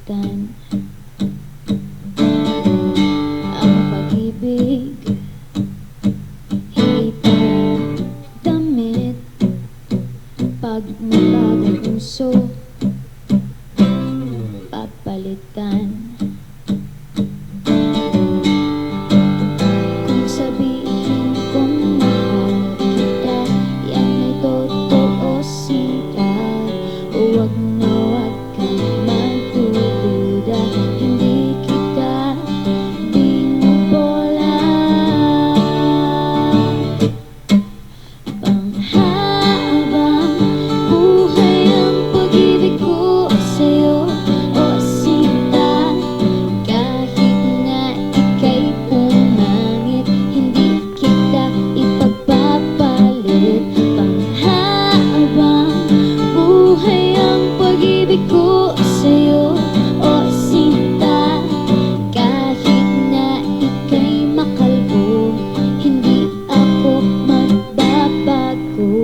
papalitan ang pag-ibig. Hindi parang damit, pag mabagal uso, papalitan. Kung sabihin kong mahal kita, yan ay totoo sinta. Huwag na huwag kang magdududa, hindi kita binubola. Panghabang buhay ang pag-ibig ko sa'yo, o sinta. Kahit na ika'y pumangit, hindi kita ipagpapalit. Panghabang buhay ang pag-ibig ko sa'yo, o sinta. Kahit na ika'y makalbo, hindi ako magbabago.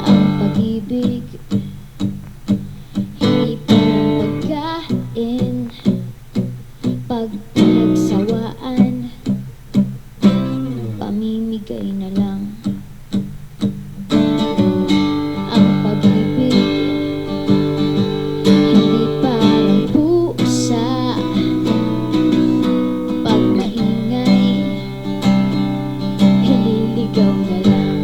Ang pag-ibig, hindi parang pagkain, pag pinagsawaan, pamimigay na lang. Ang pag-ibig, hindi parang pusa, pag maingay, hililigaw na lang.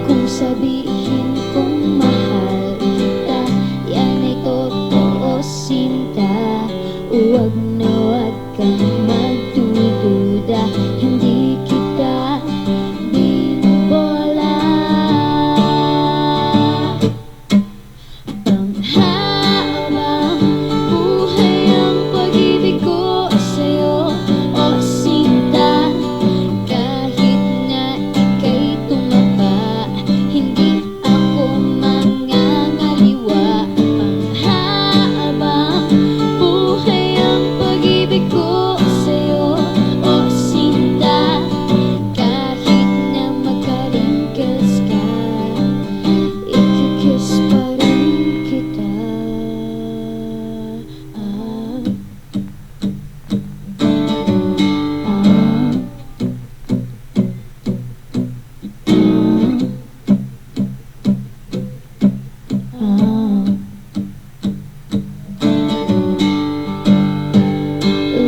Kung sabihin kong mahal kita, yan ay totoo sinta. Huwag na huwag kang magdududa, hindi kita binubola. Panghabang buhay ang pag-ibig ko sa'yo, o sinta. Kahit na ika'y tumaba, hindi ako mangangaliwa. Panghabang buhay ang pag-ibig ko sa'yo, o sinta. Kahit na magka-wrinkles ka, ikikiss pa rin kita.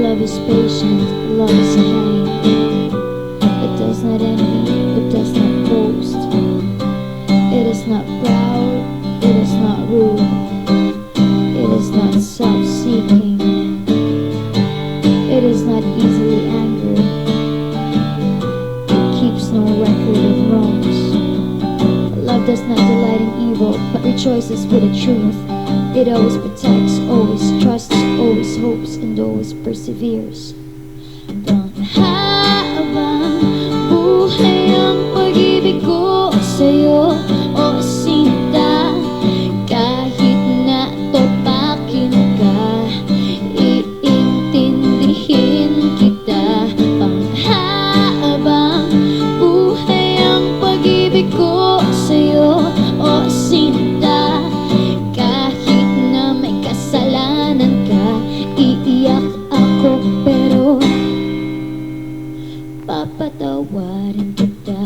Love is patient, love is kind. It does not envy, it does not boast. It is not proud, it is not rude. It is not self-seeking. It is not easily angered. It keeps no record of wrongs. Love does not delight in evil, but rejoices with the truth. It always protects, always trusts, always hopes, and always perseveres. Panghabang buhay ang pag-ibig ko sa'yo, o sinta. Kahit na topakin ka, iintindihin kita. Panghabang buhay ang pag-ibig ko sa'yo, o sinta. Kahit na may kasalanan ka, iiyak ako pero papatawarin kita.